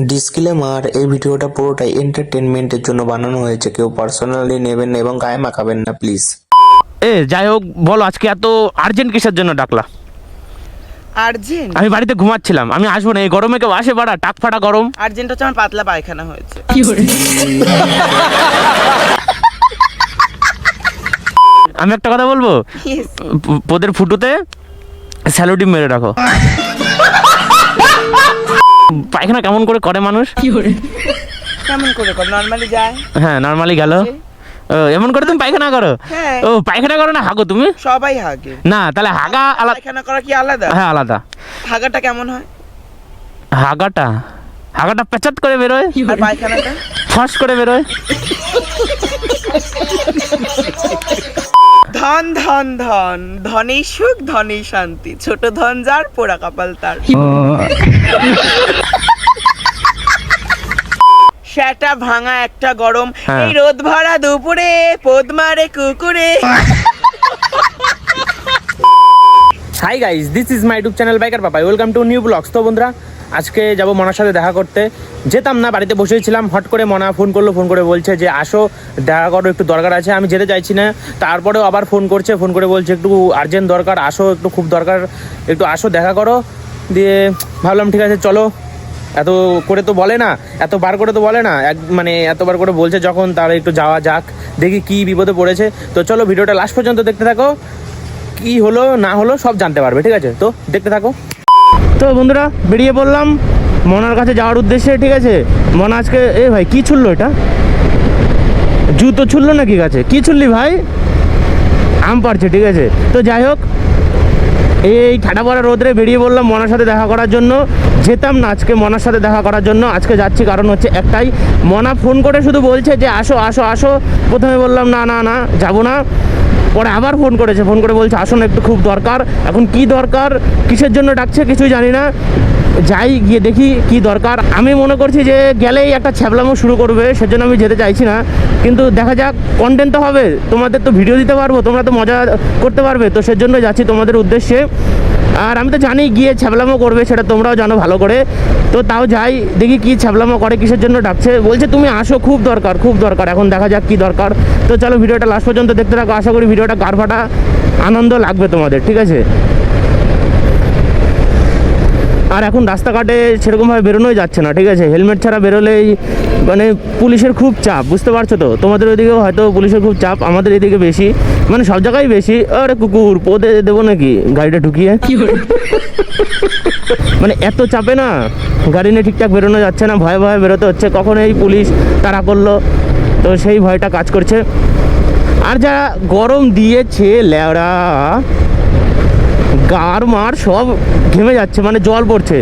Disclaimer, এই ভিডিওটা পুরোটাই এন্টারটেনমেন্টের জন্য বানানো হয়েছে, কেউ পার্সোনালি নেবেন না এবং গায়ে মাখাবেন না প্লিজ। যাই হোক, বলো আজকে এত আর্জেন্ট কিসের জন্য ডাকলা? আর্জেন্ট? আমি বাড়িতে ঘুমাচ্ছিলাম, আমি আসবো না। এই গরমে কেউ আসে বাড়া? টাক ফাটা গরম। আর্জেন্ট হচ্ছে আমার পাতলা পায়খানা হয়েছে। আমি একটা কথা বলবো, Yes. পোদের ফুটুতে স্যালোডিপ মেরে রাখো। পায়খানা কেমন করে করে মানুষ? কেমন করে কর? নরমালি যায়। হ্যাঁ, নর্মালি গেল। এমন করে তুমি পায়খানা করো? হ্যাঁ। ও, পায়খানা করো না হাগো তুমি? সবাই হাগে। না, তাহলে হাগা আলাদা। পায়খানা করা কি আলাদা? হ্যাঁ, আলাদা। হাগাটা কেমন হয়? হাগাটা হাগাটা পেচাত করে বেরোয়, আর পায়খানাটা ফস করে বেরোয়। ধন ধন ধন, ধনেই সুখ ধনেই শান্তি, ছোট ধন যার পোড়া কপাল তার। সেটা ভাঙা একটা গরম, হ্যাঁ। এই রোদ ভরা দুপুরে পোদ মারে কুকুরে। Hi guys, this is my YouTube channel biker Papai. Welcome to new blogs. তো বন্ধুরা, আজকে যাবো মনার সাথে দেখা করতে। যেতাম না, বাড়িতে বসেছিলাম, হট করে মনা ফোন করলো। ফোন করে বলছে যে আসো, দেখা করো, একটু দরকার আছে। আমি যেতে চাইছি না, তারপরেও আবার ফোন করছে। ফোন করে বলছে একটু আর্জেন্ট দরকার, আসো, একটু খুব দরকার, একটু আসো, দেখা করো। দিয়ে ভাবলাম ঠিক আছে চলো। এত করে তো বলে না, এতবার করে তো বলে না, মানে এতবার করে বলছে যখন, তাহলে একটু যাওয়া যাক, দেখি কি বিপদে পড়েছে। তো চলো, ভিডিওটা লাস্ট পর্যন্ত দেখতে থাকো, কি হলো না হলো সব জানতে পারবে, ঠিক আছে? তো দেখতে থাকো। তো বন্ধুরা, বেরিয়ে পড়লাম মনার কাছে যাওয়ার উদ্দেশ্যে, ঠিক আছে? মনা আজকে ভাই কি ছুড়লো? এটা জুতো ছুড়লো নাকি গাছে? কি ছুড়লি ভাই? আম পারছে, ঠিক আছে? তো যাই হোক, এই ঠাডা পড়া রোদরে বেরিয়ে পড়লাম মনার সাথে দেখা করার জন্য। যেতাম না আজকে মনার সাথে দেখা করার জন্য, আজকে যাচ্ছি। কারণ হচ্ছে একটাই, মনা ফোন করে শুধু বলছে যে আসো আসো আসো। প্রথমে বললাম না না না, যাবো না। পরে আবার ফোন করেছে, ফোন করে বলছে আসো না, একটু খুব দরকার। এখন কি দরকার, কিসের জন্য ডাকছে কিছুই জানি না। যাই, গিয়ে দেখি কি দরকার। আমি মনে করছি যে গেলেই একটা ছ্যাবলামো শুরু করবে, সেজন্য আমি যেতে চাইছি না। কিন্তু দেখা যাক, কন্টেন্ট তো হবে, তোমাদের তো ভিডিও দিতে পারবো, তোমরা তো মজা করতে পারবে, তো সেজন্য যাচ্ছি তোমাদের উদ্দেশ্যে। আর আমি তো জানি গিয়ে ছ্যাবলামো করবে, সেটা তোমরাও জানো ভালো করে। তো তাও যাই, দেখি কি ছ্যাবলামো করে, কিসের জন্য ডাকছে। বলছে তুমি আসো, খুব দরকার খুব দরকার। এখন দেখা যাক কি দরকার। তো চলো, ভিডিওটা লাস্ট পর্যন্ত দেখতে থাকো। আশা করি ভিডিওটা গারফাটা আনন্দ লাগবে তোমাদের, ঠিক আছে? আর এখন রাস্তাঘাটে সেরকমভাবে বেরোনোই যাচ্ছে না, ঠিক আছে? হেলমেট ছাড়া বেরোলেই মানে পুলিশের খুব চাপ, বুঝতে পারছো তো? তোমাদের ওইদিকেও হয়তো পুলিশের খুব চাপ, আমাদের এদিকে বেশি, মানে সব জায়গায় বেশি। আরে কুকুর, পদে দেবো নাকি গাড়িটা ঢুকিয়ে? মানে এত চাপে না, গাড়ি নিয়ে ঠিকঠাক বেরোনো যাচ্ছে না, ভয়ে ভয়ে বেরোতে হচ্ছে, কখন এই পুলিশ তাড়া করলো, তো সেই ভয়টা কাজ করছে। আর যারা গরম দিয়েছে ল্যাওড়া, গার মার সব ঘেমে যাচ্ছে, মানে জল পড়ছে।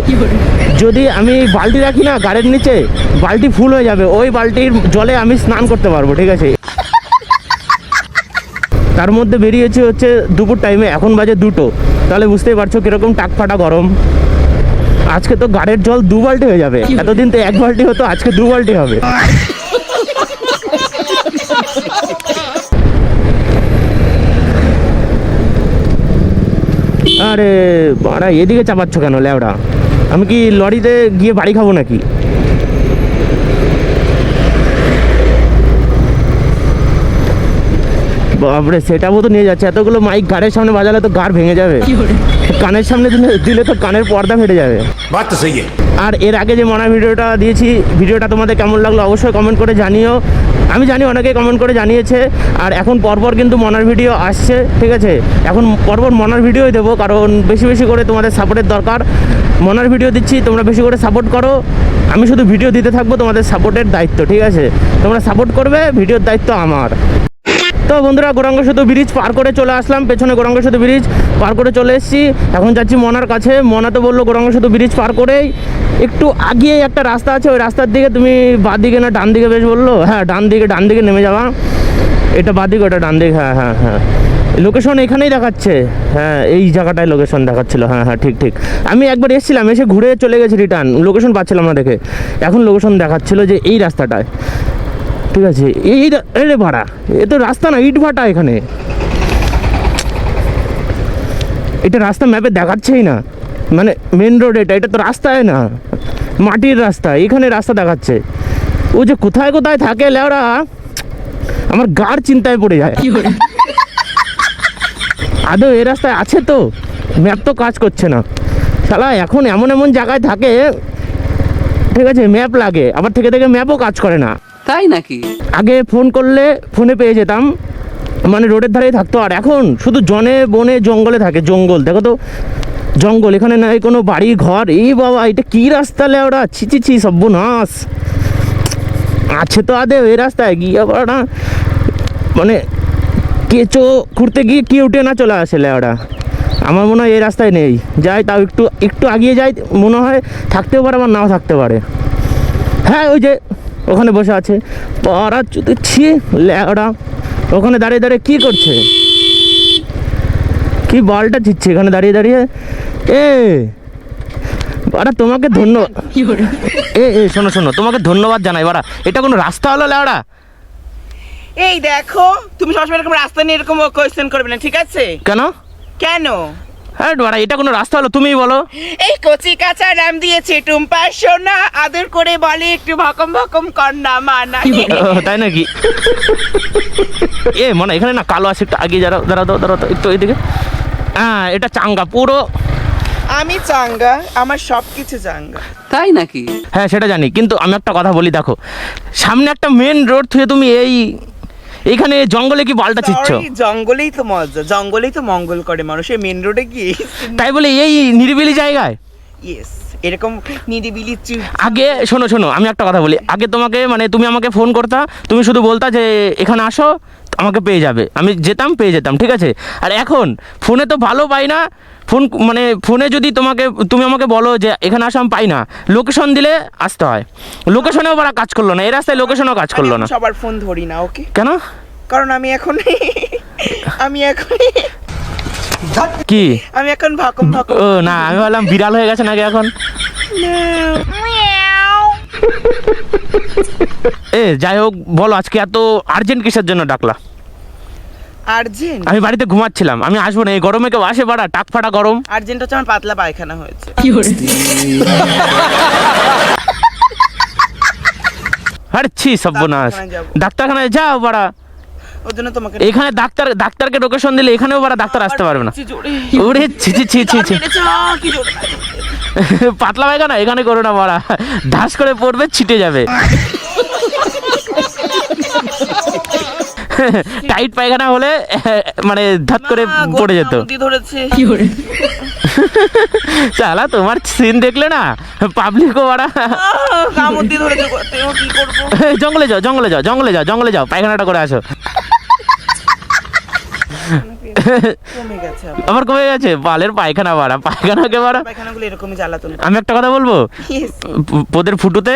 যদি আমি বালতি রাখি না গাড়ির নিচে, বালতি ফুল হয়ে যাবে, ওই বালতির জলে আমি স্নান করতে পারবো, ঠিক আছে? তার মধ্যে বেরিয়েছি হচ্ছে দুপুর টাইমে, এখন বাজে 2টো, তাহলে বুঝতেই পারছো কিরকম টাক ফাটা গরম। আজকে তো গাড়ির জল 2 বালতি হয়ে যাবে, এতদিন তো 1 বালতি হতো, আজকে 2 বালতি হবে। আরে বাড়া, এদিকে চাপাচ্ছ কেন ল্যাওড়া? আমি কি লরিতে গিয়ে বাড়ি খাবো নাকি? বাপরে, সেটাও তো নিয়ে যাচ্ছে। এতগুলো মাইক গাড়ির সামনে বাজালে তো গাড় ভেঙে যাবে, কানের সামনে দিলে তো কানের পর্দা ফেটে যাবে। আর এর আগে যে মনার ভিডিওটা দিয়েছি, ভিডিওটা তোমাদের কেমন লাগলো অবশ্যই কমেন্ট করে জানিও। আমি জানি অনেকে কমেন্ট করে জানিয়েছে। আর এখন পরপর কিন্তু মনার ভিডিও আসছে, ঠিক আছে? এখন পরপর মনার ভিডিওই দেবো, কারণ বেশি বেশি করে তোমাদের সাপোর্টের দরকার। মনার ভিডিও দিচ্ছি, তোমরা বেশি করে সাপোর্ট করো। আমি শুধু ভিডিও দিতে থাকবো, তোমাদের সাপোর্টের দায়িত্ব, ঠিক আছে? তোমরা সাপোর্ট করবে, ভিডিওর দায়িত্ব আমার। তো বন্ধুরা, গৌরাঙ্গ সেতু ব্রিজ পার করে চলে আসলাম, পেছনে গৌরাঙ্গ সেতু ব্রিজ পার করে চলে এসেছি। এখন যাচ্ছি মনার কাছে। মনা তো বললো গৌরাঙ্গ সেতু ব্রিজ পার করেই একটু আগিয়ে একটা রাস্তা আছে, ওই রাস্তার দিকে তুমি বাঁ দিকে না ডান দিকে বেশ বললো, হ্যাঁ ডান দিকে নেমে যাওয়া। এটা বাঁ দিকে, ওটা ডান দিকে। হ্যাঁ হ্যাঁ হ্যাঁ, লোকেশন এখানেই দেখাচ্ছে। হ্যাঁ, এই জায়গাটায় লোকেশন দেখাচ্ছিল। হ্যাঁ হ্যাঁ, ঠিক ঠিক। আমি একবার এসেছিলাম, এসে ঘুরে চলে গেছি রিটার্ন, লোকেশন পাচ্ছিলাম না দেখে। এখন লোকেশন দেখাচ্ছিল যে এই রাস্তাটায়, ঠিক আছে? এই রে ভাড়া, এ তো রাস্তা না, ইট ভাটা এখানে। এটা রাস্তা ম্যাপে দেখাচ্ছেই না, মানে মেন রোড, এটা তো রাস্তায় না। মাটির রাস্তা, এখানে রাস্তা দেখাচ্ছে। ও যে কোথায় কোথায় থাকে লেওরা, আমার গাড় চিন্তায় পড়ে যায়। আদৌ এই রাস্তায় আছে তো? ম্যাপ তো কাজ করছে না শালা। এখন এমন এমন জায়গায় থাকে, ঠিক আছে, ম্যাপ লাগে, আবার থেকে থেকে ম্যাপও কাজ করে না। তাই নাকি? আগে ফোন করলে ফোনে পেয়ে যেতাম, মানে রোডের ধারেই থাকতো, আর এখন শুধু জনে বনে জঙ্গলে থাকে। জঙ্গল দেখো তো, জঙ্গল, এখানে নাই কোনো বাড়ি ঘর। এই বাবা, এটা কি রাস্তা লেওড়া, ছি ছি ছি, সর্বনাশ। আছে তো আদে এই রাস্তায় গিয়ে আবার না, মানে কেঁচো খুঁড়তে গিয়ে কি উঠে না চলে আসে লেওড়া। আমার মনে হয় এই রাস্তায় নেই। যাই তাও একটু একটু আগিয়ে যাই, মনে হয় থাকতেও পারে, আবার নাও থাকতে পারে। হ্যাঁ, ওই যে ওখানে বসে আছে, পাড়া চুদিচ্ছি লেওড়া। ওখানে দাঁড়িয়ে দাঁড়িয়ে কি করছে, কি বলটা দিচ্ছে এখানে দাঁড়িয়ে দাঁড়িয়ে। এ বাড়া, তোমাকে ধন্যবাদ। এ শোনো শোনো, তোমাকে ধন্যবাদ জানাই বাড়া। এটা কোনো রাস্তা হলো লেওড়া? এই দেখো, তুমি সবসময় এরকম রাস্তা নিয়ে এরকম কোয়েশ্চেন করবে না, ঠিক আছে? কেন কেন? হ্যাঁ বাড়া, এটা কোনো রাস্তা হলো? তুমিই বলো। এই কচি কাঁচা নাম দিয়েছে টুম্পা সোনা, আদর করে বলে একটু ভকম ভকম কর না মানা। তাই নাকি? মনে এখানে না কালো আছে, একটু আগে দাঁড়াও দাঁড়াও দাঁড়াও তো, একটু এইদিকে। হ্যাঁ, এটা চাঙ্গা পুরো। আমি চাঙ্গা, আমার সব কিছু চাঙ্গা। তাই নাকি? হ্যাঁ সেটা জানি, কিন্তু আমি একটা কথা বলি, দেখো সামনে একটা মেন রোড থেকে তুমি এইখানে জঙ্গলে কি বালটা ছিচ্ছ? Sorry, জঙ্গলেই তো মজা, জঙ্গলেই তো মঙ্গল করে মানুষ। এই মেন রোডে গিয়ে তাই বলে এই নিরিবিলি জায়গায়? ইয়েস, এরকম নিরিবিলি আগে শোনো শোনো, আমি একটা কথা বলি। আগে তোমাকে, মানে তুমি আমাকে ফোন করতা, তুমি শুধু বলতা যে এখানে আসো, আমাকে পেয়ে যাবে, আমি যেতাম, পেয়ে যেতাম, ঠিক আছে? আর এখন ফোনে তো ভালো পাই না। ফোন মানে ফোনে যদি তুমি আমাকে বলো যে এখানে আসো, আমি পাই না, লোকেশন দিলে আসতে হয়। লোকেশনেও বারা কাজ করলো না, এই রাস্তায় লোকেশনও কাজ করলো না। সবার ফোন ধরি না, ওকে? কেন? কারণ আমি এখন কি? আমি এখন ভকম ভকম। ও না, আমি ভাবলাম বিড়াল হয়ে গেছে নাকি এখন। যাই হোক, বলো আজকে এত আর্জেন্ট কিসের জন্য ডাকলা? আর্জেন্ট? আমি বাড়িতে ঘুমাচ্ছিলাম, আমি আসবো না। এই গরমে কেউ আসে বাড়া? টাক ফাটা গরম। আর্জেন্ট হচ্ছে আমার পাতলা পায়খানা হয়েছে। আরে ছি, সর্বনাশ। ডাক্তারখানায় যাবো। ডাক্তারখানায় যাও বাড়া। ওর জন্য তোমাকে এখানে ডাক্তারকে লোকেশন দিলে এখানেও বাড়া ডাক্তার আসতে পারবে না। কি জোরে। ওরে ছি ছি ছি ছি ছি। মেরেছে, কি জোরে। পাতলা পায়খানা এখানে করো না বাড়া, ধাস করে পড়বে, ছিটে যাবে। টাইট পায়খানা হলে মানে ধাত করে পড়ে যেত। ধরেছে। চালা, তোমার সিন দেখলে না পাবলিকও বাড়া। কামড় দিয়ে ধরেছে, কি করবো? জঙ্গলে যাও জঙ্গলে যাও জঙ্গলে যাও জঙ্গলে যাও, পায়খানাটা করে আসো। কমে গেছে আবার কমে গেছে? বালের পায়খানা বাড়া, পায়খানাকে বাড়া। পায়খানাগুলো এরকমই জ্বালাতন। আমি একটা কথা বলবো, Yes. পোদের ফুটুতে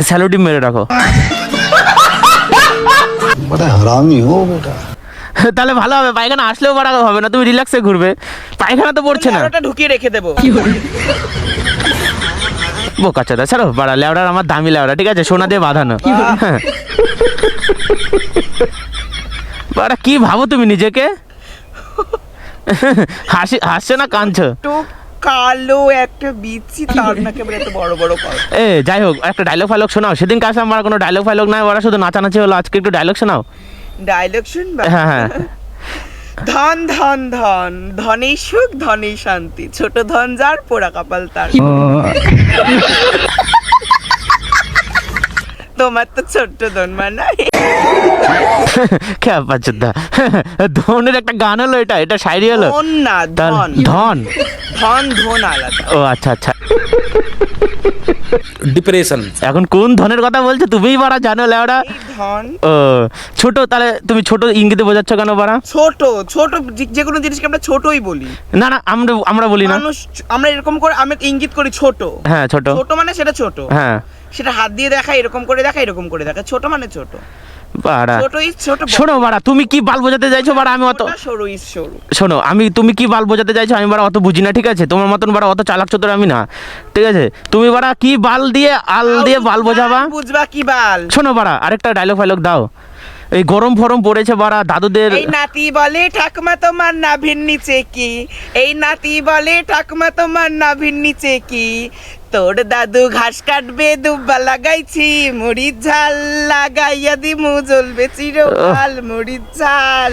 স্যালোটি মেরে রাখো। बड़ा हरामी हो बेटा। তাহলে ভালো হবে, পায়খানা আসলেও বাড়া হবে না, তুমি রিল্যাক্সে ঘুরবে। পায়খানা তো পড়ছে না। ওটা ঢুকিয়ে রেখে দেবো। বোকা চাদা, ছাড়ো বাড়া। লেওড়ার আমার দামি লেওড়া, ঠিক আছে, সোনা দিয়ে বাঁধানো। হ্যাঁ। বাড়া কি ভাবো তুমি নিজেকে? হাসছো না কাঁদছো? তো কালো একটা বিচি, তার নাকি আবার এত বড় বড় কর। যাই হোক, একটা ডায়লগ ফাইলগ শোনাও। সেদিন কাছে আমার কোনো ডায়লগ ফাইলগ নাই, ওরা শুধু নাচানাচি হলো। আজকে একটু ডায়লগ শোনাও। ডায়লগ শুনবা? হ্যাঁ হ্যাঁ। ধন ধন ধন, ধনেই সুখ ধনেই শান্তি, ছোট ধন যার পোড়া কপাল তার। তোমার তো ছোট্ট ধন মানায়। খেয়া পাচ্ছা, ধনের একটা গান হলো, এটা শায়রি হলো। ধন না, ধন। ধন ধন ধন আলাদা। ও আচ্ছা আচ্ছা। ডিপ্রেশন। এখন কোন ধনের কথা বলছো তুমিই বাড়া জানো লেওড়া। এই ধন ও ছোট, তাহলে তুমি ছোট ইঙ্গিতে বোঝাচ্ছ কেন বাড়া? ছোট ছোট যে কোনো জিনিসকে আমরা ছোটই বলি। না না, আমরা বলি না। মানুষ আমরা এরকম করে আমরা ইঙ্গিত করি ছোট। হ্যাঁ ছোট। ছোট মানে সেটা ছোট। হ্যাঁ, সেটা হাত দিয়ে দেখা, এরকম করে দেখা, এরকম করে দেখা, ছোট মানে ছোট। বাড়া ছোটই ছোট। শোনো বাড়া, তুমি কি বাল বোঝাতে চাইছো বাড়া? আমি অত সরু ইস সরু। শোনো, তুমি কি বাল বোঝাতে চাইছো আমি বাড়া অত বুঝি না, ঠিক আছে? তোমার মতন বাড়া অত চালাক চতুর আমি না, ঠিক আছে? তুমি বাড়া কি বাল দিয়ে আল দিয়ে বাল বোঝাবা? বুঝবা কি বাল? শোনো বাড়া, আরেকটা ডায়লগ ফাইলগ দাও। এই গরম ফরম পড়েছে বাড়া দাদুদের। এই নাতি বলে ঠাকুমা তোমার নাভির নিচে কি, এই নাতি বলে ঠাকুমা তোমার নাভির নিচে কি, তোর দাদু ঘাস কাটবে দুব্বা লাগাইছি, মুড়ির ঝাল লাগাইয়া দিমু জ্বলবে চিরকাল মুড়ির ঝাল।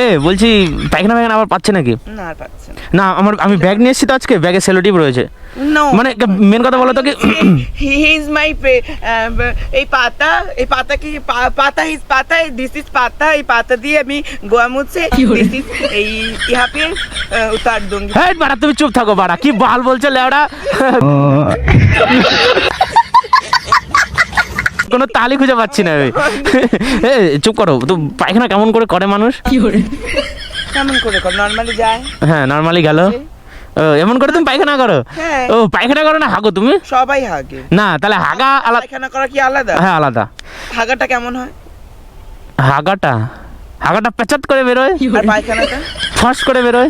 এ বলছি পায়খানা পায়খানা আবার পাচ্ছে নাকি? না আর পাচ্ছে না। না আমি ব্যাগ নিয়ে এসেছি তো আজকে, ব্যাগে সেলোটিপ রয়েছে। No. মানে মেন কথা বলো তো কি He is my এই পাতা, এই পাতা কি পাতা, হিজ পাতা, দিস ইজ পাতা, এই পাতা দিয়ে আমি গোয়া মুছে, দিস ইজ এই ইহা পে উতার दूंगी। হ্যাঁ বাড়া তুমি চুপ থাকো বাড়া, কি বাল বলছো লেওড়া। কোনো তালি খুঁজে পাচ্ছি না আমি। এ চুপ করো তো, পায়খানা কেমন করে করে মানুষ? কেমন করে কর, নরমালি যায়। হ্যাঁ নর্মালি গেল। ও এমন করে তুমি পায়খানা করো? হ্যাঁ। ও পায়খানা করো না হাগো তুমি? সবাই হাগে। না তাহলে হাগা আলাদা। পায়খানা করা কি আলাদা? হ্যাঁ আলাদা। হাগাটা কেমন হয়? হাগাটা পেচাত করে বেরোয়, আর পায়খানাটা ফস করে বেরোয়।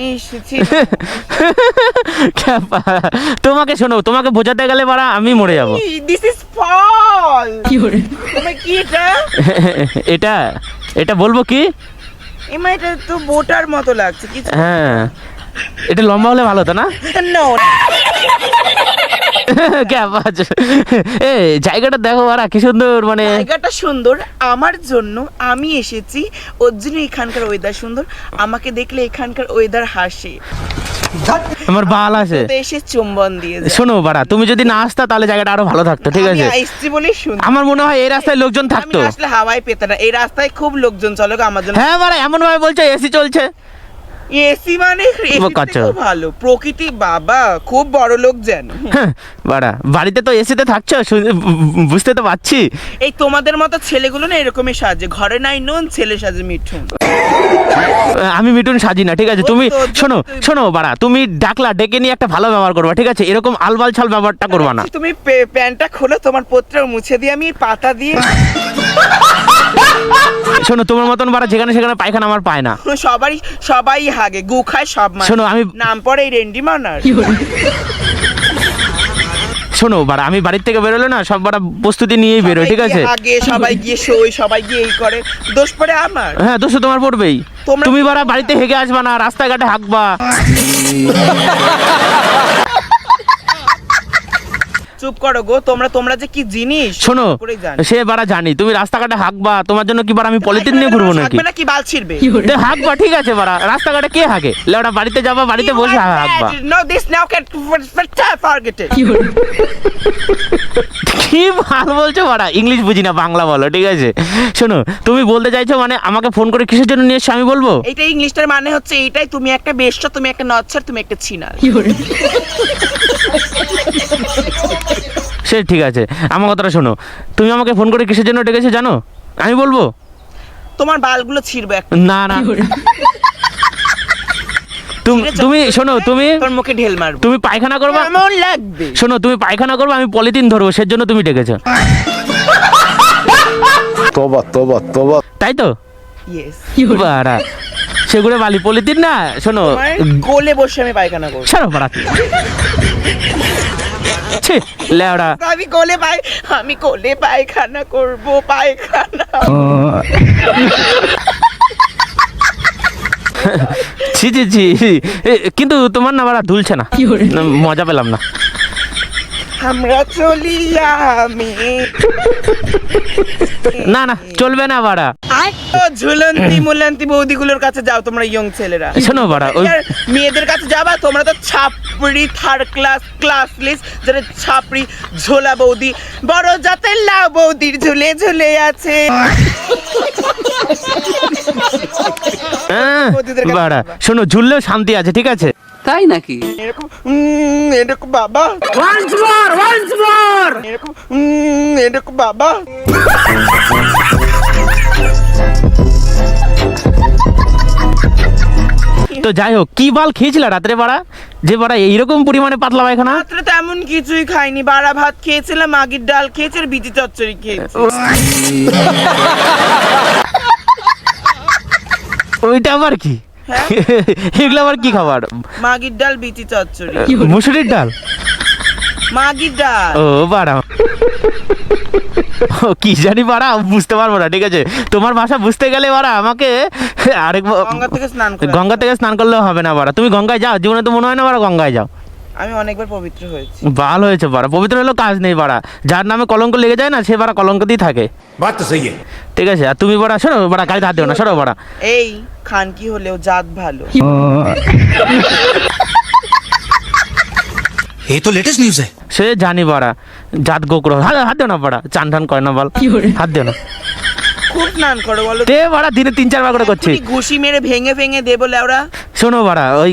ইস ছি। তোমাকে শোনো, তোমাকে বোঝাতে গেলে বাড়া আমি মরে যাবো। দিস ইজ ফল। তোমার কি এটা? এটা বলবো কি? এমা এটা তো বোটার মতো লাগছে কিছু। হ্যাঁ এটা লম্বা হলে ভালো তো না? নো। এ জায়গাটা দেখো বাড়া কি সুন্দর, মানে জায়গাটা সুন্দর আমার জন্য, আমি এসেছি ওর জন্য। এখানকার ওয়েদার সুন্দর, আমাকে দেখলে এখানকার ওয়েদার হাসে, আমার বাল আছে। তো এসে চুম্বন দিয়ে যায়। শোনো বাড়া, তুমি যদি না আসতা তাহলে জায়গাটা আরো ভালো থাকতো, ঠিক আছে? আমি আসছি বলেই সুন্দর। আমার মনে হয় এই রাস্তায় লোকজন আমি থাকতো। আসলে হাওয়ায় পেতে না, এই রাস্তায় খুব লোকজন চলে গো আমার জন্য। হ্যাঁ বাড়া এমন ভাবে বলছো এসি চলছে। এসি মানে কাচ্চা। খুব ভালো প্রকৃতি বাবা, খুব বড় লোক জানো। হ্যাঁ, বাড়া বাড়িতে তো এসিতে থাকছো, বুঝতে তো পারছি। এই তোমাদের মতো ছেলেগুলো না এরকমই সাজে, ঘরে নাই নুন, ছেলে সাজে মিঠুন। আমি মিঠুন সাজি না, ঠিক আছে? তুমি শোনো বাড়া, তুমি ডাকলা ডেকে নিয়ে একটা ভালো ব্যবহার করবা, ঠিক আছে? এরকম আলবাল ছাল ব্যবহারটা করবা না। তুমি প্যান্টটা খোলো, তোমার পোত্র মুছে দিয়ে আমি পাতা দিয়ে। শোনো তোমার মতন বাড়া যেখানে সেখানে পায়খানা আমার পায় না। সবাই হাগে, গু খায় সব। শোনো আমি নাম পড়ে এই রেন্ডি মানার। শোনো বাড়া, আমি বাড়ির থেকে বেরোলে না সব বাড়া প্রস্তুতি নিয়েই বেরোয়, ঠিক আছে? আগে সবাই গিয়ে শোয়, সবাই গিয়ে এই করে, দোষ পড়ে আমার। হ্যাঁ দোষ তোমার পড়বেই। তুমি বাড়া বাড়িতে হেগে আসবা না, রাস্তাঘাটে হাঁকবা। চুপ করো গো, তোমরা যে কি জিনিস। শোনো সে বাড়া জানি, তুমি রাস্তাঘাটে হাঁকবা, তোমার জন্য কি বাড়া আমি পলিথিন নিয়ে ঘুরবো নাকি? নাকি বাল ছিড়বে? হাঁকবা ঠিক আছে বাড়া, রাস্তাঘাটে কে হাঁকে? লেওড়া বাড়িতে যাবা, বাড়িতে বসে হাঁকবা। No this now can forget it. কি ভালো বলছো বাড়া, ইংলিশ বুঝি না, বাংলা বলো, ঠিক আছে? শোনো তুমি বলতে চাইছো মানে আমাকে ফোন করে কিসের জন্য নিয়ে এসছো আমি বলবো? এইটা ইংলিশটার মানে হচ্ছে এইটাই, তুমি একটা বেশ্য, তুমি একটা নচ্ছার, তুমি একটা ছিনাল। সে ঠিক আছে, আমার কথাটা শোনো, তুমি আমাকে ফোন করে কিসের জন্য ডেকেছো জানো? আমি বলবো? তোমার বালগুলো ছিড়বে একটা। না তুমি শোনো, তুমি তোর মুখে ঢেল মারবো। তুমি পায়খানা করবা, কেমন লাগবে? শোনো তুমি পায়খানা করবা, আমি পলিথিন ধরবো, সেজন্য তুমি ডেকেছো, तौबा तौबा तौबा। তাই তো? ইয়েস। বাড়া সেগুলো বালি পলিথিন না। শোনো কোলে বসে আমি পায়খানা করব। সরো বাড়া, ছি লেওড়া। আমি কোলে পায়খানা করব, পায়খানা। ছি ছি ছি, কিন্তু তোমার না বাড়া দুলছে না, মজা পেলাম না। আমরা চলি, আমি না চলবে না বাড়া। ঝুলন্তি মুলন্তি বৌদিগুলোর কাছে যাও তোমরা, ইয়ং ছেলেরা। শোনো বাড়া, ওই মেয়েদের কাছে যাবা, তোমরা তো ছাপড়ি, থার্ড ক্লাস লিস্ট, যারা ছাপড়ি ঝোলা বৌদি, বড় জাতের লাউ বৌদির ঝুলে ঝুলে আছে। বাড়া শোনো, ঝুললেও শান্তি আছে, ঠিক আছে? তাই নাকি? এরকম বাবা, এরকম বাবা। তো যাই হোক, কি বাল খেয়েছিল রাত্রে বাড়া, যে বাড়া এইরকম পরিমাণে পাতলা পায়খানা? রাত্রে তেমন কিছুই খাইনি, বাড়া ভাত খেয়েছিলাম, মাগির ডাল খেয়েছি, আর বিচি চচ্চড়ি খেয়েছি। ওইটা আবার কি? এগুলো আবার কি খাবার? মাগির ডাল, বিচি চচ্চড়ি। মুসুরির ডাল? মাগির ডাল। ও বাড়া, ও কি জানি বাড়া, বুঝতে পারবো না, ঠিক আছে? তোমার ভাষা বুঝতে গেলে বাড়া আমাকে আরেক গঙ্গা থেকে স্নান করে গঙ্গা থেকে স্নান করলেও হবে না বাড়া। তুমি গঙ্গায় যাও? জীবনে তো মনে হয় না বাড়া গঙ্গায় যাও। আমি অনেকবার পবিত্র হয়েছি। ভালো হয়েছে বাড়া, পবিত্র হলেও কাজ নেই বাড়া। যার নামে কলঙ্ক লেগে যায় না, সে বাড়া কলঙ্কতেই থাকে। बात तो सही है। ঠিক আছে? আর তুমি বাড়া শোনো বাড়া, গাড়িতে হাত দিও না, সরো বাড়া। এই খানকি হলেও জাত ভালো। ये तो लेटेस्ट न्यूज़ है। সে জানি বাড়া, জাত গোকরো। হাত দিও না বাড়া, চান টান করে না বল, হাত দিও না। খুব স্নান করো বলো। দে বাড়া, দিনে 3-4 বার করে করছি। এক্ষুনি ঘুষি মেরে ভেঙে ভেঙে দেবো লেওরা। শোনো বাড়া, ওই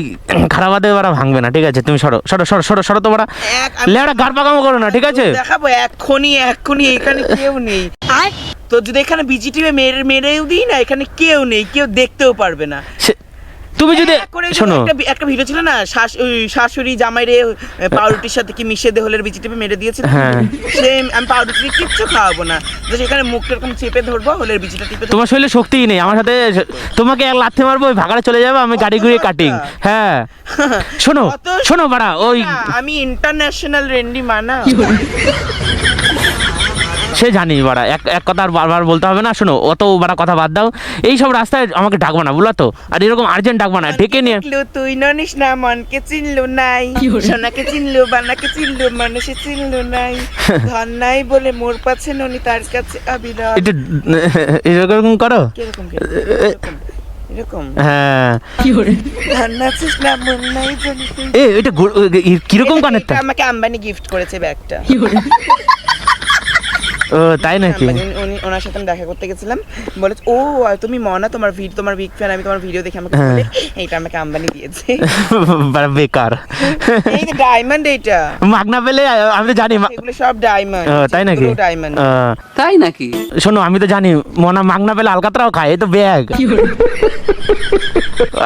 খারাপ আদে বাড়া ভাঙবে না, ঠিক আছে? তুমি সরো সরো সরো সরো সরো তো বাড়া, লেড়া গাড় পাকামো করো না, ঠিক আছে? দেখাবো এক্ষুনি এখানে কেউ নেই। তো যদি এখানে বিজিটিভি মেরেও দিই না, এখানে কেউ নেই, কেউ দেখতেও পারবে না। তুমি যদি করে শোনো, একটা ভিডিও ছিল না, শাশুড়ি জামাইরে পাউরুটির সাথে কি মিশিয়ে দে হলের বিজিটিভি মেরে দিয়েছিল। হ্যাঁ। সেম, আমি পাউরুটি কিচ্ছু খাওয়াবো না, জাস্ট এখানে মুখটা এরকম চেপে ধরবো, হলের বিজিটা টিপে ধরবো। তোমার শরীরে শক্তিই নেই। আমার সাথে তোমাকে এক লাথি মারবো, ওই ভাগাড়ে চলে যাবে, আমি গাড়ি ঘুরিয়ে কাটিং। হ্যাঁ শোনো শোনো বাড়া, ওই আমি ইন্টারন্যাশনাল রেন্ডি মানা। সে জানি বাড়া, এক কথা আর বারবার বলতে হবে না। শোনো, অত বাড়া কথা বাদ দাও। এই সব রাস্তায় আমাকে ডাকবা না, বুঝলা তো? আর এরকম আর্জেন্ট ডাকবা না, ডেকে নিয়ে। তুই ননিস না, মনকে চিনলু নাই, সোনাকে চিনলু, বানাকে চিনলু, মানুষে চিনলু নাই, ধন নাই বলে মোর পাছে ননি, তার কাছে আবিরা। একটু এরকম করো। কিরকম এরকম? হ্যাঁ, ধন আছিস না, মন নাই জানি তুই। এটা কিরকম কানেরটা? আমাকে আম্বানি গিফট করেছে ব্যাগটা। ও তাই নাকি? উনি ওনার সাথে আমি দেখা করতে গেছিলাম, বলেছে ও তুমি মনা, তোমার বিগ ফ্যান, আমি তোমার ভিডিও দেখে আমাকে বলে এইটা আমাকে আম্বানি দিয়েছে। বেকার। এই যে ডায়মন্ড, এইটা মাগনা পেলে আমি তো জানি। এগুলো সব ডায়মন্ড। তাই নাকি? ডায়মন্ড। তাই নাকি? শোনো, আমি তো জানি মনা মাগনা পেলে আলকাতরাও খায়, এই তো ব্যাগ।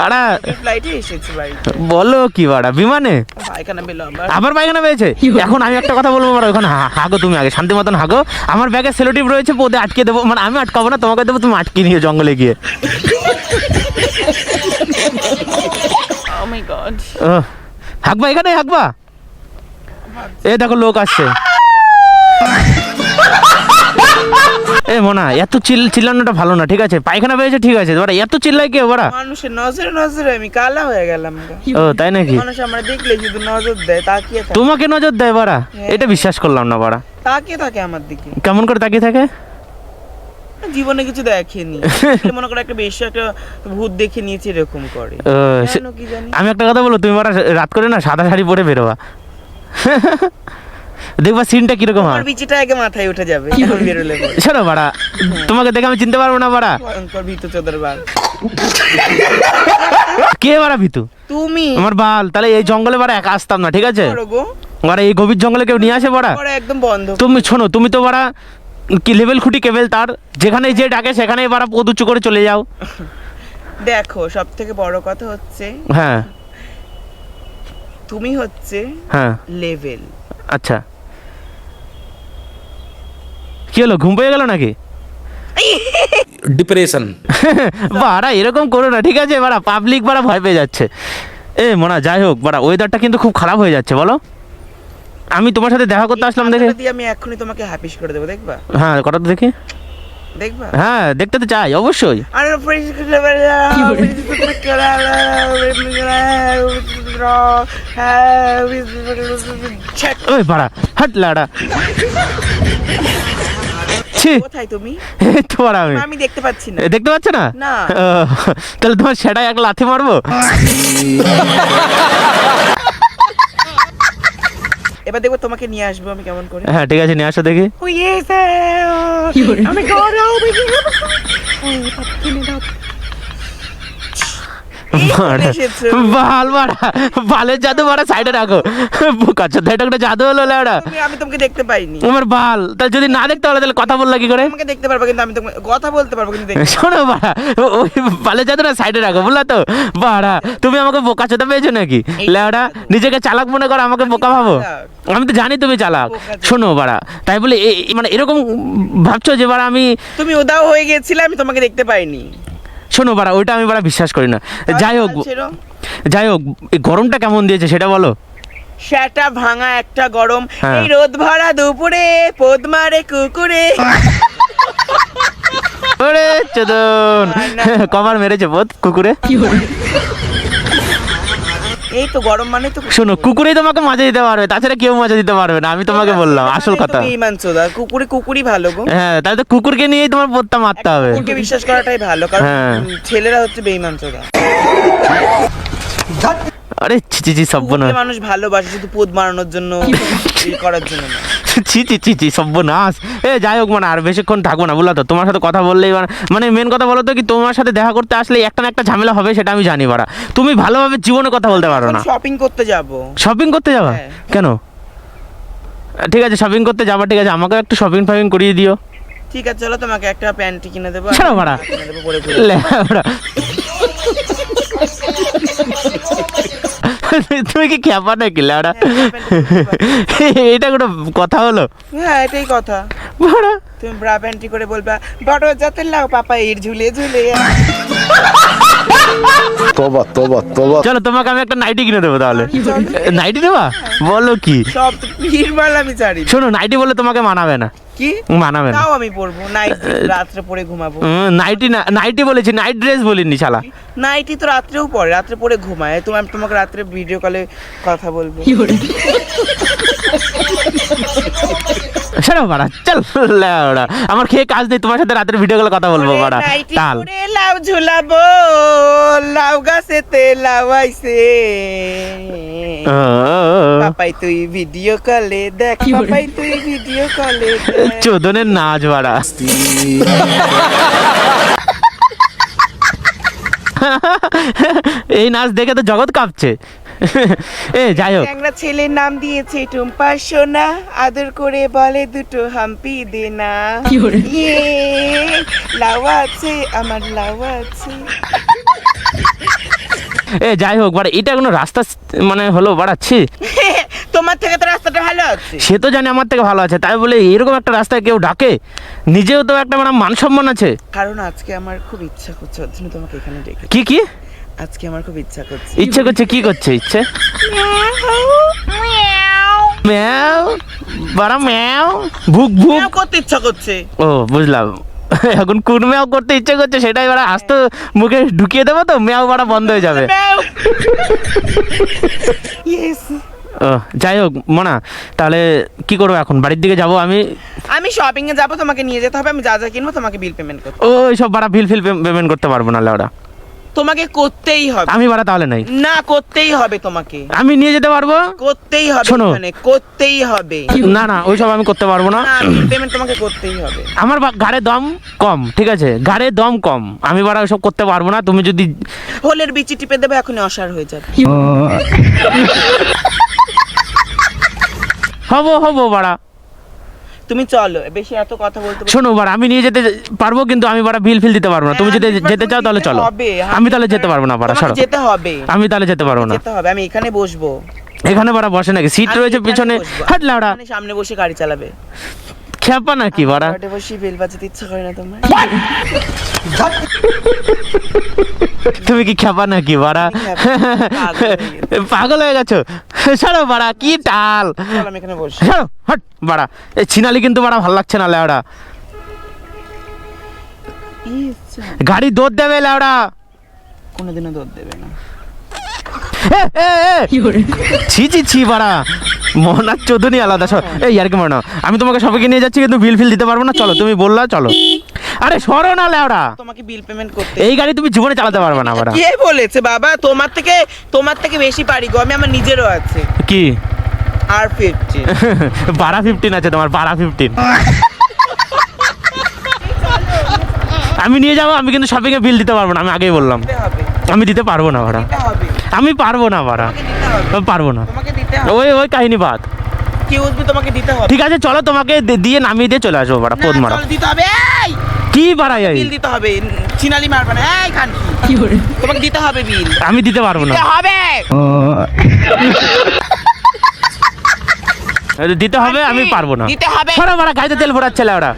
আড়া ফ্লাইটে এসেছে বাড়িতে। বলো কি বাড়া, বিমানে পায়খানা পেলো আবার পায়খানা পেয়েছে? এখন আমি একটা কথা বলবো বাড়া, ওখানে হাগো তুমি আগে, শান্তি মতন হাগো। আমার ব্যাগে সেলোটিপ রয়েছে, পদে আটকে দেবো, মানে আমি আটকাবো না, তোমাকে দেবো, তুমি আটকে নিয়ে জঙ্গলে গিয়ে। ও মাই গড। হাঁকবা এখানে, হাঁকবা। এ দেখো লোক আসছে। এ মোনা, এত চিল্লানোটা ভালো না, ঠিক আছে? পায়খানা পেয়েছে, ঠিক আছে, ওরা এত চিল্লাই কে ওরা? মানুষের নজরে আমি কালা হয়ে গেলাম। ও তাই নাকি? মানুষ আমরা দেখলে শুধু নজর দেয়, তাকিয়ে থাকে। তোমাকে নজর দেয় বাড়া? এটা বিশ্বাস করলাম না বাড়া। তাকিয়ে থাকে আমার দিকে। কেমন করে তাকিয়ে থাকে? জীবনে কিছু দেখেনি, মনে করে একটা বেশ একটা ভূত দেখে নিয়েছে, এরকম করে। কেন কি জানি। আমি একটা কথা বলো, তুমি বাড়া রাত করে না সাদা শাড়ি পরে বেরোবা, দেখবা সিনটা কিরকম হয়। বিচিটা আগে মাথায় উঠে যাবে এখন বেরোলে পরে। শোনো বাড়া, তোমাকে দেখে আমি চিনতে পারবো না বাড়া। ভয়ঙ্কর ভীতু চোদার বাল। কে বাড়া ভিতু? তুমি। আমার বাল। তাহলে এই জঙ্গলে বাড়া একা আসতাম না, ঠিক আছে? করো গো। বাড়া এই গভীর জঙ্গলে কেউ নিয়ে আসে বাড়া? পরে একদম বন্ধ। তুমি শোনো, তুমি তো বাড়া কি লেভেল খুঁটি কেবল তার, যেখানে যে ডাকে সেখানেই বাড়া পদ উঁচু করে চলে যাও। দেখো, সব থেকে বড় কথা হচ্ছে হ্যাঁ তুমি হচ্ছে হ্যাঁ। লেভেল। আচ্ছা, কি হলো, ঘুম পেয়ে গেল নাকি? डिप्रेशन। বাড়া এরকম করো না, ঠিক আছে? বাড়া পাবলিক বাড়া ভয় পেয়ে যাচ্ছে। এ মোনা, যাই হোক বাড়া, ওয়েদারটা কিন্তু খুব খারাপ হয়ে যাচ্ছে, বলো? আমি তোমার সাথে দেখা করতে আসলাম দেখে। দিয়ে আমি এখনই তোমাকে হাপিস করে দেবো, দেখবা? হ্যাঁ কটা তো দেখি। দেখবা? হ্যাঁ দেখতে তো চাই অবশ্যই। আরে ওই বাড়া হাট লাড়া। ছি, কোথায় তুমি? এই তো বাড়া আমি আমি দেখতে পাচ্ছি না। দেখতে পাচ্ছ না? না। তাহলে তোমার সেটাই এক লাথি মারবো। এবার দেখবো তোমাকে নিয়ে আসবো আমি কেমন করে। হ্যাঁ ঠিক আছে, নিয়ে আসো দেখি। আমি বাল বাড়া, বালের জাদু বাড়া সাইডে রাখো। বোকা চোদা, এটা একটা জাদু হলো লাড়া। আমি তোমাকে দেখতে পাইনি। আমার বাল, তাহলে যদি না দেখতে হলে তাহলে কথা বললা কি করে? তোমাকে দেখতে পারবো, কিন্তু আমি তোমাকে কথা বলতে পারবো কিন্তু দেখতে। শোনো বাড়া, ওই বালের জাদুটা সাইডে রাখো, বুঝলা তো? বাড়া তুমি আমাকে বোকা চোদা পেয়েছো নাকি লাড়া? নিজেকে চালাক মনে করো, আমাকে বোকা ভাবো? আমি তো জানি তুমি চালাক। শোনো বাড়া, তাই বলে মানে এরকম ভাবছো যে বাড়া আমি, তুমি উদাও হয়ে গেছিলে, আমি তোমাকে দেখতে পাইনি। শোনো বাড়া, ওইটা আমি বাড়া বিশ্বাস করি না। যাই হোক, এই গরমটা কেমন দিয়েছে সেটা বলো। সেটা ভাঙা একটা গরম, হ্যাঁ। এই রোদ ভরা দুপুরে পোদ মারে কুকুরে। ওরে চোদন, কবার মেরেছে বোধ কুকুরে। এই তো গরম মানে তো শোনো, কুকুরেই তোমাকে মজা দিতে পারবে, তাছাড়া কেউ মজা দিতে পারবে না। আমি তোমাকে বললাম আসল কথা। বেঈমান চোদা, কুকুরই ভালো গো। হ্যাঁ, তাহলে তো কুকুরকে নিয়েই তোমার পোদটা মারতে হবে। কুকুরকে বিশ্বাস করাটাই ভালো, কারণ হ্যাঁ। ছেলেরা হচ্ছে বেঈমান চোদা। আরে ছি ছি ছি, সব্যনাশ। কুকুরকে মানুষ ভালোবাসে শুধু পোদ মারানোর জন্য, এই করার জন্য না। ছি ছি ছি ছি, সব্যনাশ। যাই হোক, মানে আর বেশিক্ষণ থাকবো না, বুঝলা তো। তোমার সাথে কথা বললেই মানে মেন কথা বলো তো কি, তোমার সাথে দেখা করতে আসলে একটা না একটা ঝামেলা হবে, সেটা আমি জানি বাড়া। তুমি ভালোভাবে জীবনে কথা বলতে পারো না। শপিং করতে যাব। শপিং করতে যাবা? হ্যাঁ। কেন? ঠিক আছে, শপিং করতে যাবা, ঠিক আছে, আমাকে একটু শপিং ফাপিং করিয়ে দিও। ঠিক আছে, চলো তোমাকে একটা প্যান্টি কিনে দেবো। ছাড়ো বাড়া। কিনে দেবো, পরে ঘুরে। লেওড়া। তুমি কি খ্যাপা নাকি লেওড়া? এটা কোনো কথা হলো? হ্যাঁ, এটাই কথা। বাড়া। তুমি ব্রা প্যান্টি করে বলবা, বড় যাতে লাও পাপা এর ঝুলে ঝুলে। तौबा तौबा तौबा চলো, তোমাকে আমি একটা নাইটি কিনে দেবো তাহলে। নাইটি দেবা? বলো কি? সব তো পীর মাল আমি ছাড়ি। শোনো, নাইটি বলে তোমাকে মানাবে না, কি মানাবে না। তাও আমি পরবো, নাইট রাত্রে পরে ঘুমাবো। নাইটি না, নাইটি বলেছি, নাইট ড্রেস বলিনি শালা। নাইটি তো রাত্রেও পরে, রাত্রে পরে ঘুমায়। তোমাকে রাত্রে ভিডিও কলে কথা বলবো। শোনো বাড়া, চল লেওড়া, আমার খেয়ে কাজ নেই, তোমার সাথে রাতের ভিডিও কলে কথা বলবো বাড়া। নাইটি তাল পরে লাউ ঝুলাবো, লাউ গাছেতে লাউ আইছে। পাপাই তুই ভিডিও কলে দেখ, পাপাই তুই ভিডিও কলে দেখ। চোদনের নাচ বাড়া। এই নাচ দেখে তো জগৎ কাঁপছে। যাই হোক, একটা ছেলের নাম দিয়েছে টুম্পা সোনা, আদর করে বলে দুটো হাম্পি দে না। ইয়ে, লাউ আছে আমার, লাউ আছে। যাই হোক বাড়া, এটা কোনো রাস্তা মানে হলো বাড়াচ্ছি। তোমার থেকে তো রাস্তাটা ভালো আছে। সে তো জানি আমার থেকে ভালো আছে, তাই বলে এরকম একটা রাস্তায় কেউ ডাকে? নিজেও তো একটা মানে মান সম্মান আছে। কারণ আজকে আমার খুব ইচ্ছা করছে, ওর জন্য তোমাকে এখানে ডেকে। কি কি আজকে আমার খুব ইচ্ছা করছে। ইচ্ছে করছে? কি করছে ইচ্ছে? ম্যাও বাড়া, ম্যাও ভুক ভুক ম্যাও করতে ইচ্ছা করছে। ও বুঝলাম। এখন কোন ম্যাও করতে ইচ্ছে করছে সেটাই বাড়া আস্তে মুখে ঢুকিয়ে দেবো, তো ম্যাও বাড়া বন্ধ হয়ে যাবে। ম্যাও। Yes. ও যাই হোক মনা, তাহলে কি করবো এখন? বাড়ির দিকে যাবো আমি। আমি শপিং এ যাবো, তোমাকে নিয়ে যেতে হবে। আমি যা যা কিনবো তোমাকে বিল পেমেন্ট করতে। ওই সব বাড়া বিল পেমেন্ট করতে পারবো না লেওড়া। তোমাকে করতেই হবে। আমি বাড়া তাহলে নাই, না, করতেই হবে তোমাকে। আমি নিয়ে যেতে পারবো। করতেই হবে, শোনো। এখানে করতেই হবে। না না, ওইসব আমি করতে পারবো না। না, বিল পেমেন্ট তোমাকে করতেই হবে। আমার ঘাড়ে দম কম, ঠিক আছে, ঘাড়ে দম কম, আমি বাড়া ওইসব করতে পারবো না। তুমি যদি হোলের বিচি টিপে দেবে, এখনই অসার হয়ে যাবে। হবো বাড়া। তুমি চলো, বেশি এত কথা বলতে শোনো বাড়া, আমি নিয়ে যেতে পারবো, কিন্তু আমি বাড়া বিল দিতে পারবো না। তুমি যদি যেতে চাও তাহলে চলো। আমি তাহলে যেতে পারবো না বাড়া, সরো। যেতে হবে, আমি তাহলে যেতে পারবো না। যেতে হবে। আমি এখানে বসবো। এখানে বাড়া বসে নাকি? সিট আমি রয়েছে এখানে পিছনে। বসবো। হাট লাউড়া, এখানে সামনে বসে গাড়ি চালাবে। খেপা নাকি বাড়া? ঘাটে বসে বেল বাজাতে ইচ্ছা করে না তোমার? তুমি কি খেপা নাকি বাড়া? পাগল হয়ে গেছো? সরো বাড়া, কি টাল। চলো, আমি এখানে বসি। সরো হট বাড়া। এই ছিনালি কিন্তু বাড়া ভালো লাগছে না লেওড়া। গাড়ি দৌড় দেবে লেওড়া। কোনোদিনও দৌড় দেবে না। ছি বাড়া, মোহনার চোদনই আলাদা। এই আর কি মনে, আমি তোমাকে সবাইকে নিয়ে যাচ্ছি, কিন্তু বিল দিতে পারবো না। চলো, তুমি বললা চলো। আরে সরো না লেওড়া, তোমাকে বিল পেমেন্ট করতে। এই গাড়ি তুমি জীবনে চালাতে পারবে না বাড়া। কে বলেছে বাবা? তোমার থেকে বেশি পারি গো। আমি, আমার নিজেরও আছে। কি R50 বারা 15 আছে তোমার, বারা 15। আমি নিয়ে যাবো, আমি কিন্তু শপিং এ বিল দিতে পারবো না, আমি আগেই বললাম। দিতে হবে, আমি দিতে পারবো না ভাড়া, দিতে হবে, আমি পারবো না ভাড়া, তোমাকে দিতে হবে, পারবো না। তোমাকে দিতে হবে। ওই কাহিনী বাদ। কি বুঝবি? তোমাকে দিতে হবে। ঠিক আছে চলো, তোমাকে দিয়ে নামিয়ে দিয়ে চলে আসবো ভাড়া, পোদ না, মারা। চল, দিতে হবে। এই কি ভাড়া? বিল দিতে হবে, চিনালি মারবে না। এই খান কি করে? তোমাকে দিতে হবে বিল। আমি দিতে পারবো না। দিতে হবে। দিতে হবে, আমি পারবো না। দিতে হবে। সরো মারা, গাড়িতে তেল ভরাচ্ছে ওরা।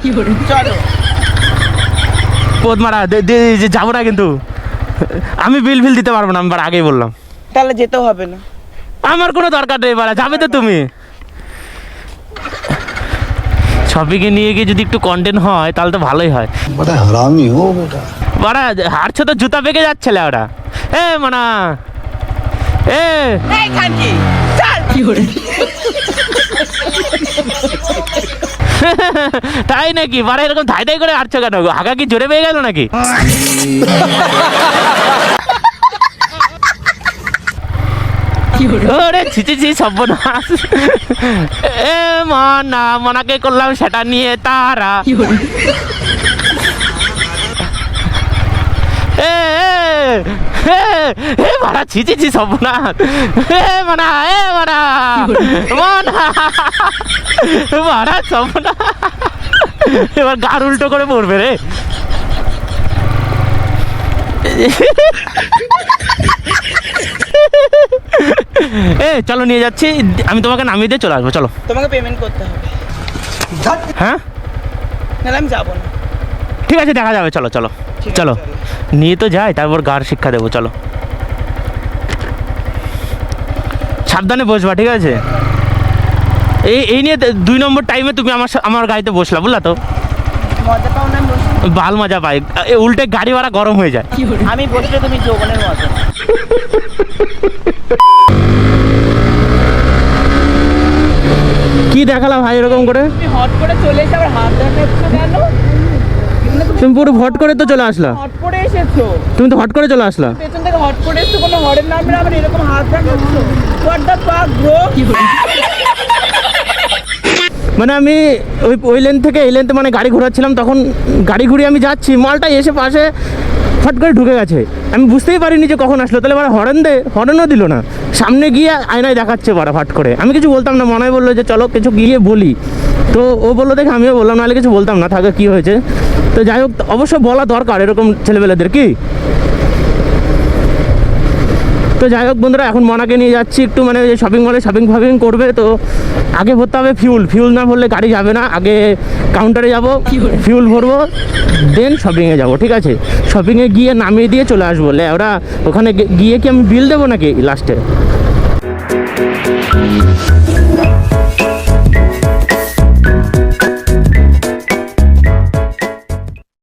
চলো। পোদ মারা, যাবো না কিন্তু। আমি বিল দিতে পারবো না, আমি আগেই বললাম। তাহলে যেতে হবে না। আমার কোনো দরকার নেই বাড়া, যাবে তো তুমি। শপিংয়ে নিয়ে গিয়ে যদি একটু কন্টেন্ট হয় তাহলে তো ভালোই হয়। बड़ा हरामी हो बेटा। বাড়া হারছো তো জুতা পেকে যাচ্ছে ওরা। এ মানা এ এই খানকি চল তাই নাকি? বাড়া এরকম ধাই ধাই করে হারছো কেন? হাগা কি জোরে পেয়ে গেল নাকি? ওরে ছিচি ছি সর্বনাশ। এ মানা, মনাকে করলাম সেটা নিয়ে তারা। এ এ এ মারা ছিচি ছি সর্বনাশ। এ মানা মারা মারা সর্বনাশ। এবার গার উল্টো করে পড়বে রে। এ চলো নিয়ে যাচ্ছি, আমি তোমাকে নামিয়ে দিয়ে চলে আসবো। চলো। তোমাকে পেমেন্ট করতে হবে, হ্যাঁ নাহলে আমি যাবো না। ঠিক আছে, দেখা যাবে। চলো চলো ঠিক আছে, চলো, নিয়ে তো যাই, তারপর গার শিক্ষা দেবো। চলো, সাবধানে বসবা, ঠিক আছে? এই নিয়ে 2 নম্বর টাইমে তুমি আমার গাড়িতে বসলা, বুঝলা তো? মজা পাও না বসে? বাল মজা পাই, উল্টে গাড়ি ভাড়া গরম হয়ে যায়। আমি বসলে তুমি যৌবনের মজা। কি দেখালা ভাই এরকম করে? তুমি হট করে চলে এসে আবার হাত দেখাচ্ছ কেন? তুমি পুরো হট করে তো চলে আসলা। হট করে এসেছো, তুমি তো হট করে চলে আসলা। পেছন থেকে হট করে এসেছো, কোনো হরের নামে আবার এরকম হাত দেখাচ্ছ। What the fuck bro? মানে আমি ওই লেন থেকে এই লেনতে মানে গাড়ি ঘোরাচ্ছিলাম, তখন গাড়ি ঘুরিয়ে আমি যাচ্ছি, মালটা এসে পাশে ফট করে ঢুকে গেছে। আমি বুঝতেই পারিনি যে কখন আসলো। তাহলে বারা হরেনও দিল না, সামনে গিয়ে আয়নায় দেখাচ্ছে বারা ফট করে। আমি কিছু বলতাম না, মনে হয় বললো যে চলো কিছু গিয়ে বলি। তো ও বললো দেখে আমিও বললাম, নাহলে কিছু বলতাম না, থাকে কী হয়েছে। তো যাই হোক, অবশ্য বলা দরকার এরকম ছেলেবেলাদের, কি? তো যাই হোক বন্ধুরা, এখন মনাকে নিয়ে যাচ্ছি একটু, মানে শপিং মলে শপিং করবে। তো আগে ভরতে হবে ফিউল না ভরলে গাড়ি যাবে না। আগে কাউন্টারে যাব, ফিউল ভরবো, দেন শপিংয়ে যাব, ঠিক আছে? শপিংয়ে গিয়ে নামিয়ে দিয়ে চলে আসবো। ওরা ওখানে গিয়ে কি আমি বিল দেবো নাকি লাস্টে?